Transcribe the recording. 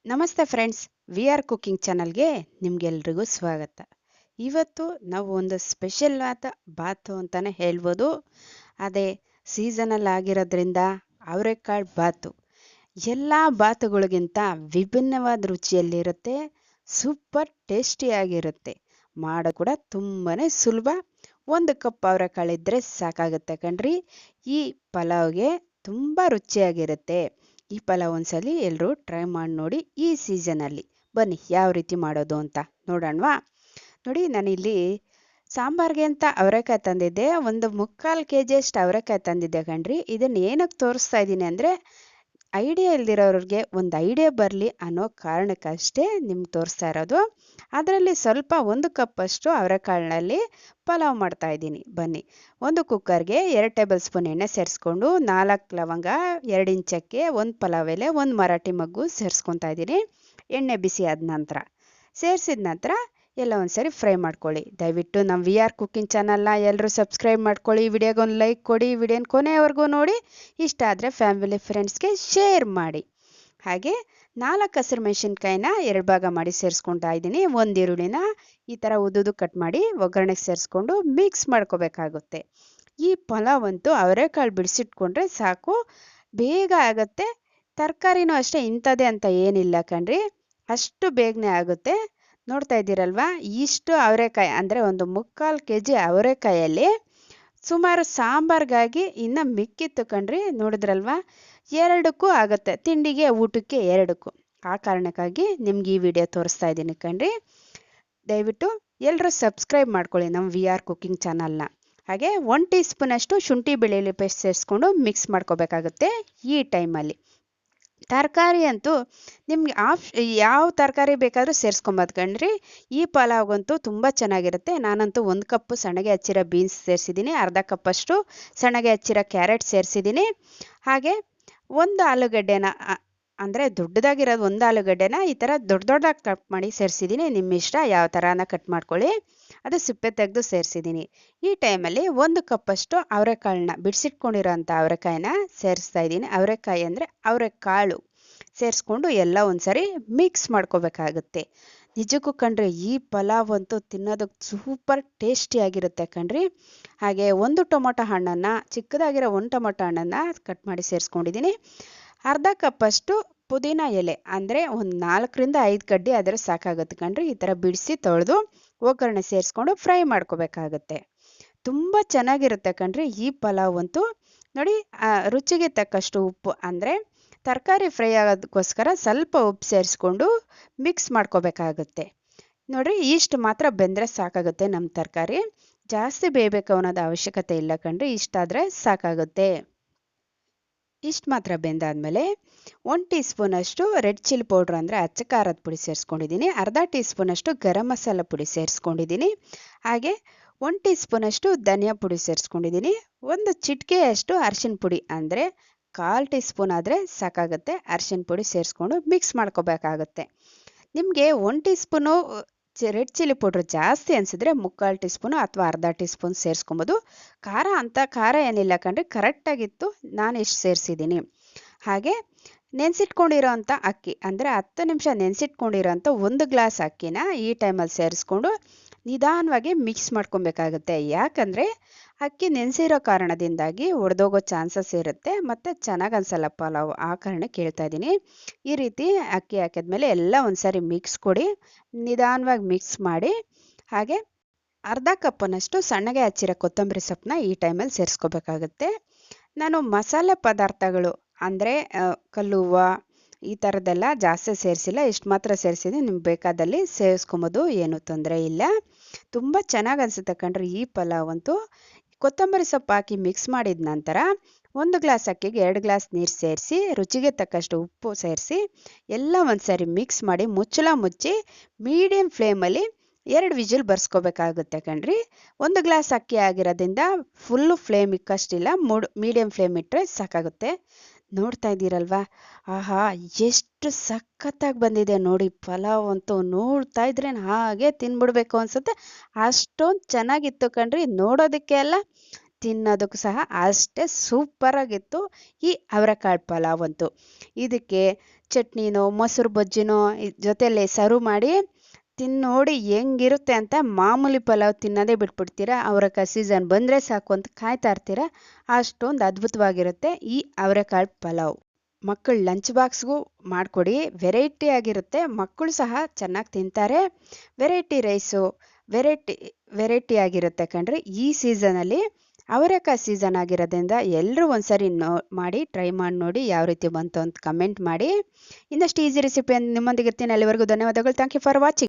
ನಮಸ್ತೆ friends, we are cooking ಚಾನಲ್ಗೆ ನಿಮ್ಗೆಲ್ರಿಗೂ ಸ್ವಾಗತ. ಇವತ್ತು ನಾವು ಒಂದು ಸ್ಪೆಷಲ್ ಆದ ಬಾತು ಅಂತಾನೆ ಹೇಳ್ಬೋದು. ಅದೇ ಸೀಸನಲ್ ಆಗಿರೋದ್ರಿಂದ ಅವರೆಕಾಳು ಬಾತು ಎಲ್ಲ ಬಾತುಗಳಿಗಿಂತ ವಿಭಿನ್ನವಾದ ರುಚಿಯಲ್ಲಿರುತ್ತೆ. ಸೂಪರ್ ಟೇಸ್ಟಿಯಾಗಿರುತ್ತೆ. ಮಾಡೋ ಕೂಡ ತುಂಬಾನೇ ಸುಲಭ. 1 ಕಪ್ ಅವರೆಕಾಳಿದ್ರೆ ಸಾಕಾಗುತ್ತೆ ಕಣ್ರಿ. ಈ ಪಲಾವ್ಗೆ ತುಂಬ ರುಚಿಯಾಗಿರುತ್ತೆ. ಈ ಪಲಾವ್ ಒಂದ್ಸಲಿ ಎಲ್ಲರೂ ಟ್ರೈ ಮಾಡಿ ನೋಡಿ ಈ ಸೀಸನಲ್ಲಿ. ಬನ್ನಿ ಯಾವ ರೀತಿ ಮಾಡೋದು ಅಂತ ನೋಡೋಣವಾ. ನೋಡಿ, ನಾನಿಲ್ಲಿ ಸಾಂಬಾರ್ಗೆ ಅಂತ ಅವರೆಕಾಯಿ ತಂದಿದ್ದೆ. ಒಂದು 3/4 kg ಅಷ್ಟು ಅವರೆಕಾಯಿ ತಂದಿದ್ದೆ ಕಣ್ರಿ. ಇದನ್ನ ಏನಕ್ಕೆ ತೋರಿಸ್ತಾ ಇದ್ದೀನಿ ಅಂದರೆ, ಐಡಿಯಾ ಇಲ್ದಿರೋರಿಗೆ ಒಂದು ಐಡಿಯಾ ಬರಲಿ ಅನ್ನೋ ಕಾರಣಕ್ಕಷ್ಟೇ ನಿಮ್ಗೆ ತೋರಿಸ್ತಾ ಇರೋದು. ಅದರಲ್ಲಿ ಸ್ವಲ್ಪ 1 ಕಪ್ ಅಷ್ಟು ಅವರೆಕಾಳಿನಲ್ಲಿ ಪಲಾವ್ ಮಾಡ್ತಾ ಇದ್ದೀನಿ. ಬನ್ನಿ, ಒಂದು ಕುಕ್ಕರ್ಗೆ 2 ಟೇಬಲ್ ಸ್ಪೂನ್ ಎಣ್ಣೆ ಸೇರಿಸ್ಕೊಂಡು 4 ಲವಂಗ, 2 ಇಂಚ್ ಚಕ್ಕೆ, 1 ಪಲಾವ್ ಎಲೆ, 1 ಮರಾಠಿ ಮಗ್ಗು ಸೇರಿಸ್ಕೊತಾ ಇದ್ದೀನಿ. ಎಣ್ಣೆ ಬಿಸಿ ಆದ ನಂತರ ಸೇರಿಸಿದ ನಂತರ ಎಲ್ಲ ಒಂದ್ಸರಿ ಫ್ರೈ ಮಾಡ್ಕೊಳ್ಳಿ. ದಯವಿಟ್ಟು ನಮ್ಮ ವಿ ಆರ್ ಕುಕಿಂಗ್ ಚಾನಲ್ನ ಎಲ್ಲರೂ ಸಬ್ಸ್ಕ್ರೈಬ್ ಮಾಡ್ಕೊಳ್ಳಿ. ವಿಡಿಯೋಗೊಂದು ಲೈಕ್ ಕೊಡಿ. ವಿಡಿಯೋನ ಕೊನೆಯವರೆಗೂ ನೋಡಿ. ಇಷ್ಟ ಆದರೆ ಫ್ಯಾಮಿಲಿ ಫ್ರೆಂಡ್ಸ್ಗೆ ಶೇರ್ ಮಾಡಿ. ಹಾಗೆ 4 ಹಸಿರು ಮೆಣಸಿನ್ಕಾಯಿನ 2 ಭಾಗ ಮಾಡಿ ಸೇರಿಸ್ಕೊತಾ ಇದ್ದೀನಿ. 1 ಈರುಳ್ಳಿನ ಈ ಥರ ಉದ್ದುದು ಕಟ್ ಮಾಡಿ ಒಗ್ಗರಣೆಗೆ ಸೇರಿಸ್ಕೊಂಡು ಮಿಕ್ಸ್ ಮಾಡ್ಕೋಬೇಕಾಗುತ್ತೆ. ಈ ಪಲಾವ್ ಅಂತೂ ಅವರೆಕಾಳು ಬಿಡಿಸಿಟ್ಕೊಂಡ್ರೆ ಸಾಕು, ಬೇಗ ಆಗುತ್ತೆ. ತರಕಾರಿನೂ ಅಷ್ಟೇ, ಇಂಥದ್ದೇ ಅಂತ ಏನಿಲ್ಲ ಕಣ್ರಿ, ಅಷ್ಟು ಬೇಗನೆ ಆಗುತ್ತೆ. ನೋಡ್ತಾ ಇದ್ದೀರಲ್ವಾ, ಇಷ್ಟು ಅವರೆಕಾಯಿ ಅಂದರೆ ಒಂದು 3/4 kg ಅವರೆಕಾಯಲ್ಲಿ ಸುಮಾರು ಸಾಂಬಾರ್ಗಾಗಿ ಇನ್ನು ಮಿಕ್ಕಿತ್ತು ಕಣ್ರಿ. ನೋಡಿದ್ರಲ್ವಾ, 2ಕ್ಕೂ ಆಗುತ್ತೆ, ತಿಂಡಿಗೆ ಊಟಕ್ಕೆ 2ಕ್ಕೂ. ಆ ಕಾರಣಕ್ಕಾಗಿ ನಿಮ್ಗೆ ಈ ವಿಡಿಯೋ ತೋರಿಸ್ತಾ ಇದ್ದೀನಿ ಕಣ್ರಿ. ದಯವಿಟ್ಟು ಎಲ್ಲರೂ ಸಬ್ಸ್ಕ್ರೈಬ್ ಮಾಡ್ಕೊಳ್ಳಿ ನಮ್ಮ ವಿ ಆರ್ ಕುಕಿಂಗ್ ಚಾನಲ್ನ. ಹಾಗೆ 1 ಟೀ ಸ್ಪೂನ್ ಅಷ್ಟು ಶುಂಠಿ ಬೆಳ್ಳುಳ್ಳಿ ಪೇಸ್ಟ್ ಸೇರಿಸ್ಕೊಂಡು ಮಿಕ್ಸ್ ಮಾಡ್ಕೋಬೇಕಾಗುತ್ತೆ. ಈ ಟೈಮಲ್ಲಿ ತರಕಾರಿ ಅಂತೂ ನಿಮ್ಗೆ ಯಾವ ತರಕಾರಿ ಬೇಕಾದರೂ ಸೇರಿಸ್ಕೊಬೋದು ಕಣ್ರಿ. ಈ ಪಲಾವ್ಗಂತೂ ತುಂಬ ಚೆನ್ನಾಗಿರುತ್ತೆ. ನಾನಂತೂ 1 ಕಪ್ ಸಣ್ಣಗೆ ಹಚ್ಚಿರೋ ಬೀನ್ಸ್ ಸೇರಿಸಿದ್ದೀನಿ. ಅರ್ಧ ಕಪ್ ಅಷ್ಟು ಸಣ್ಣಗೆ ಹಚ್ಚಿರೋ ಕ್ಯಾರೆಟ್ ಸೇರಿಸಿದ್ದೀನಿ. ಹಾಗೆ 1 ಆಲೂಗಡ್ಡೆನ ಅಂದರೆ ದೊಡ್ಡದಾಗಿರೋದು 1 ಆಲೂಗಡ್ಡೆನ ಈ ಥರ ದೊಡ್ಡದಾಗಿ ಕಟ್ ಮಾಡಿ ಸೇರಿಸಿದ್ದೀನಿ. ನಿಮ್ಮ ಇಷ್ಟ ಯಾವ ಥರನ ಕಟ್ ಮಾಡ್ಕೊಳ್ಳಿ. ಅದು ಸಿಪ್ಪೆ ತೆಗೆದು ಸೇರಿಸಿದ್ದೀನಿ. ಈ ಟೈಮಲ್ಲಿ 1 ಕಪ್ ಅಷ್ಟು ಅವರೆಕಾಳನ್ನ ಬಿಡಿಸಿಟ್ಕೊಂಡಿರೋಂಥ ಅವರೆಕಾಯಿನ ಸೇರಿಸ್ತಾ ಇದ್ದೀನಿ. ಅವರೆಕಾಯಿ ಅಂದರೆ ಅವರೆಕಾಳು ಸೇರಿಸ್ಕೊಂಡು ಎಲ್ಲ ಒಂದ್ಸರಿ ಮಿಕ್ಸ್ ಮಾಡ್ಕೋಬೇಕಾಗುತ್ತೆ. ನಿಜಕ್ಕೂ ಕಣ್ರಿ, ಈ ಪಲಾವ್ ಅಂತೂ ತಿನ್ನೋದಕ್ಕೆ ಸೂಪರ್ ಟೇಸ್ಟಿಯಾಗಿರುತ್ತೆ ಕಣ್ರಿ. ಹಾಗೆ 1 ಟೊಮೊಟೊ ಹಣ್ಣನ್ನು, ಚಿಕ್ಕದಾಗಿರೋ 1 ಟೊಮೊಟೊ ಹಣ್ಣನ್ನು ಕಟ್ ಮಾಡಿ ಸೇರಿಸ್ಕೊಂಡಿದ್ದೀನಿ. ಅರ್ಧ ಕಪ್ ಅಷ್ಟು ಪುದೀನ ಎಲೆ ಅಂದರೆ ಒಂದು 4ರಿಂದ 5 ಕಡ್ಡಿ ಆದರೆ ಸಾಕಾಗುತ್ತೆ ಕಣ್ರಿ. ಈ ಥರ ಬಿಡಿಸಿ ತೊಳೆದು ಒಗ್ಗರಣೆ ಸೇರಿಸ್ಕೊಂಡು ಫ್ರೈ ಮಾಡ್ಕೋಬೇಕಾಗುತ್ತೆ. ತುಂಬ ಚೆನ್ನಾಗಿರುತ್ತೆ ಕಣ್ರಿ ಈ ಪಲಾವ್ ಅಂತೂ. ನೋಡಿ, ರುಚಿಗೆ ತಕ್ಕಷ್ಟು ಉಪ್ಪು, ಅಂದರೆ ತರಕಾರಿ ಫ್ರೈ ಆಗೋದಕ್ಕೋಸ್ಕರ ಸ್ವಲ್ಪ ಉಪ್ಪು ಸೇರಿಸ್ಕೊಂಡು ಮಿಕ್ಸ್ ಮಾಡ್ಕೋಬೇಕಾಗುತ್ತೆ. ನೋಡಿರಿ, ಇಷ್ಟು ಮಾತ್ರ ಬೆಂದರೆ ಸಾಕಾಗುತ್ತೆ. ನಮ್ಮ ತರಕಾರಿ ಜಾಸ್ತಿ ಬೇಯಬೇಕು ಅನ್ನೋದು ಅವಶ್ಯಕತೆ ಇಲ್ಲ ಕಣ್ರಿ, ಇಷ್ಟಾದರೆ ಸಾಕಾಗುತ್ತೆ. ಇಷ್ಟು ಮಾತ್ರ ಬೆಂದಾದ್ಮೇಲೆ 1 ಟೀ ಸ್ಪೂನ್ ಅಷ್ಟು ರೆಡ್ ಚಿಲ್ಲಿ ಪೌಡ್ರ್ ಅಂದರೆ ಅಚ್ಚ ಖಾರದ ಪುಡಿ ಸೇರಿಸ್ಕೊಂಡಿದ್ದೀನಿ. ಅರ್ಧ ಟೀ ಸ್ಪೂನ್ ಅಷ್ಟು ಗರಂ ಮಸಾಲ ಪುಡಿ ಸೇರಿಸ್ಕೊಂಡಿದ್ದೀನಿ. ಹಾಗೆ 1 ಟೀ ಸ್ಪೂನ್ ಅಷ್ಟು ಧನಿಯಾ ಪುಡಿ ಸೇರಿಸ್ಕೊಂಡಿದ್ದೀನಿ. 1 ಚಿಟಿಕೆಯಷ್ಟು ಅರಿಶಿನ ಪುಡಿ ಅಂದರೆ 1/4 ಟೀ ಸ್ಪೂನ್ ಆದರೆ ಸಾಕಾಗುತ್ತೆ. ಅರಿಶಿನ ಪುಡಿ ಸೇರಿಸ್ಕೊಂಡು ಮಿಕ್ಸ್ ಮಾಡ್ಕೋಬೇಕಾಗುತ್ತೆ. ನಿಮಗೆ 1 tea spoon red chilli powder ಜಾಸ್ತಿ ಅನಿಸಿದ್ರೆ 3/4 ಟೀ ಸ್ಪೂನು ಅಥವಾ ಅರ್ಧ ಟೀ ಸ್ಪೂನ್ ಸೇರಿಸ್ಕೊಬೋದು. ಖಾರ ಅಂತ ಖಾರ ಏನಿಲ್ಲ ಕಣ್ರಿ, ಕರೆಕ್ಟಾಗಿತ್ತು, ನಾನು ಇಷ್ಟು ಸೇರಿಸಿದ್ದೀನಿ. ಹಾಗೆ ನೆನೆಸಿಟ್ಕೊಂಡಿರೋ ಅಂಥ ಅಕ್ಕಿ ಅಂದರೆ 10 ನಿಮಿಷ ನೆನೆಸಿಟ್ಕೊಂಡಿರೋಂಥ 1 ಗ್ಲಾಸ್ ಅಕ್ಕಿನ ಈ ಟೈಮಲ್ಲಿ ಸೇರಿಸ್ಕೊಂಡು ನಿಧಾನವಾಗಿ ಮಿಕ್ಸ್ ಮಾಡ್ಕೊಬೇಕಾಗುತ್ತೆ. ಯಾಕಂದರೆ ಅಕ್ಕಿ ನೆನೆಸಿರೋ ಕಾರಣದಿಂದಾಗಿ ಒಡೆದೋಗೋ ಚಾನ್ಸಸ್ ಇರುತ್ತೆ, ಮತ್ತು ಚೆನ್ನಾಗಿ ಅನಿಸಲ್ಲ ಪಲಾವ್. ಆ ಕಾರಣಕ್ಕೆ ಹೇಳ್ತಾ ಇದ್ದೀನಿ. ಈ ರೀತಿ ಅಕ್ಕಿ ಹಾಕಿದ್ಮೇಲೆ ಎಲ್ಲ ಒಂದ್ಸರಿ ಮಿಕ್ಸ್ ಕೊಡಿ, ನಿಧಾನವಾಗಿ ಮಿಕ್ಸ್ ಮಾಡಿ. ಹಾಗೆ ಅರ್ಧ ಕಪ್ಪನಷ್ಟು ಸಣ್ಣಗೆ ಹಚ್ಚಿರೋ ಕೊತ್ತಂಬರಿ ಸೊಪ್ಪನ್ನ ಈ ಟೈಮಲ್ಲಿ ಸೇರಿಸ್ಕೋಬೇಕಾಗುತ್ತೆ. ನಾನು ಮಸಾಲೆ ಪದಾರ್ಥಗಳು ಅಂದರೆ ಕಲ್ಲುವ್ವ ಈ ಥರದ್ದೆಲ್ಲ ಜಾಸ್ತಿ ಸೇರಿಸಿಲ್ಲ, ಇಷ್ಟು ಮಾತ್ರ ಸೇರಿಸಿದ್ದೀನಿ. ನಿಮ್ಗೆ ಬೇಕಾದಲ್ಲಿ ಸೇರಿಸ್ಕೊಬೋದು, ಏನೂ ತೊಂದರೆ ಇಲ್ಲ. ತುಂಬ ಚೆನ್ನಾಗಿ ಅನಿಸುತ್ತೆ ಕಣ್ರಿ ಈ ಪಲಾವ್ ಅಂತೂ. ಕೊತ್ತಂಬರಿ ಸೊಪ್ಪು ಹಾಕಿ ಮಿಕ್ಸ್ ಮಾಡಿದ ನಂತರ 1 ಗ್ಲಾಸ್ ಅಕ್ಕಿಗೆ 2 ಗ್ಲಾಸ್ ನೀರು ಸೇರಿಸಿ, ರುಚಿಗೆ ತಕ್ಕಷ್ಟು ಉಪ್ಪು ಸೇರಿಸಿ ಎಲ್ಲ ಒಂದ್ಸರಿ ಮಿಕ್ಸ್ ಮಾಡಿ ಮುಚ್ಚಳ ಮುಚ್ಚಿ ಮೀಡಿಯಂ ಫ್ಲೇಮಲ್ಲಿ 2 ವಿಜಿಲ್ ಬರ್ಸ್ಕೋಬೇಕಾಗುತ್ತೆ ಕಣ್ರಿ. 1 ಗ್ಲಾಸ್ ಅಕ್ಕಿ ಆಗಿರೋದ್ರಿಂದ ಫುಲ್ಲು ಫ್ಲೇಮ್ ಇಕ್ಕಷ್ಟಿಲ್ಲ, ಮೀಡಿಯಂ ಫ್ಲೇಮ್ ಇಟ್ಟರೆ ಸಾಕಾಗುತ್ತೆ. ನೋಡ್ತಾ ಇದ್ದೀರಲ್ವಾ, ಆಹಾ ಎಷ್ಟು ಸಖತ್ತಾಗಿ ಬಂದಿದೆ ನೋಡಿ ಪಲಾವ್ ಅಂತೂ. ನೋಡ್ತಾ ಇದ್ರೆ ಹಾಗೆ ತಿನ್ಬಿಡ್ಬೇಕು ಅನ್ಸುತ್ತೆ, ಅಷ್ಟೊಂದು ಚೆನ್ನಾಗಿತ್ತು ಕಣ್ರಿ. ನೋಡೋದಕ್ಕೆ ಅಲ್ಲ, ತಿನ್ನೋದಕ್ಕೂ ಸಹ ಅಷ್ಟೇ ಸೂಪರಾಗಿತ್ತು ಈ ಅವರೆಕಾಳು ಪಲಾವ್ ಅಂತೂ. ಇದಕ್ಕೆ ಚಟ್ನಿನೋ ಮೊಸರು ಬಜ್ಜಿನೋ ಜೊತೆಯಲ್ಲಿ ಸರ್ವ್ ಮಾಡಿ ನೋಡಿ ಹೆಂಗಿರುತ್ತೆ ಅಂತ ಮಾಮೂಲಿ ಪಲಾವ್ ತಿನ್ನೋದೇ ಬಿಟ್ಬಿಡ್ತೀರಾ. ಅವರೆಕಾಳು ಸೀಸನ್ ಬಂದರೆ ಸಾಕು ಅಂತ ಕಾಯ್ತಾ ಇರ್ತೀರಾ. ಅಷ್ಟೊಂದು ಅದ್ಭುತವಾಗಿರುತ್ತೆ ಈ ಅವರೆಕಾಳು ಪಲಾವ್. ಮಕ್ಕಳು ಲಂಚ್ ಬಾಕ್ಸ್ಗೂ ಮಾಡಿಕೊಡಿ, ವೆರೈಟಿ ಆಗಿರುತ್ತೆ, ಮಕ್ಕಳು ಸಹ ಚೆನ್ನಾಗಿ ತಿಂತಾರೆ. ವೆರೈಟಿ ರೈಸು ವೆರೈಟಿ ಆಗಿರುತ್ತೆ ಕಣ್ರಿ. ಈ ಸೀಸನಲ್ಲಿ ಅವರೆಕಾಳು ಸೀಸನ್ ಆಗಿರೋದ್ರಿಂದ ಎಲ್ಲರೂ ಒಂದ್ಸರಿ ಮಾಡಿ ಟ್ರೈ ಮಾಡಿ ನೋಡಿ ಯಾವ ರೀತಿ ಬಂತು ಅಂತ ಕಮೆಂಟ್ ಮಾಡಿ. ಇನ್ನಷ್ಟು ಈಸಿ ರೆಸಿಪಿ ನಿಮ್ಮೊಂದಿಗೆ ಇರ್ತೀನಿ. ಅಲ್ಲಿವರೆಗೂ ಧನ್ಯವಾದಗಳು. Thank you for watching.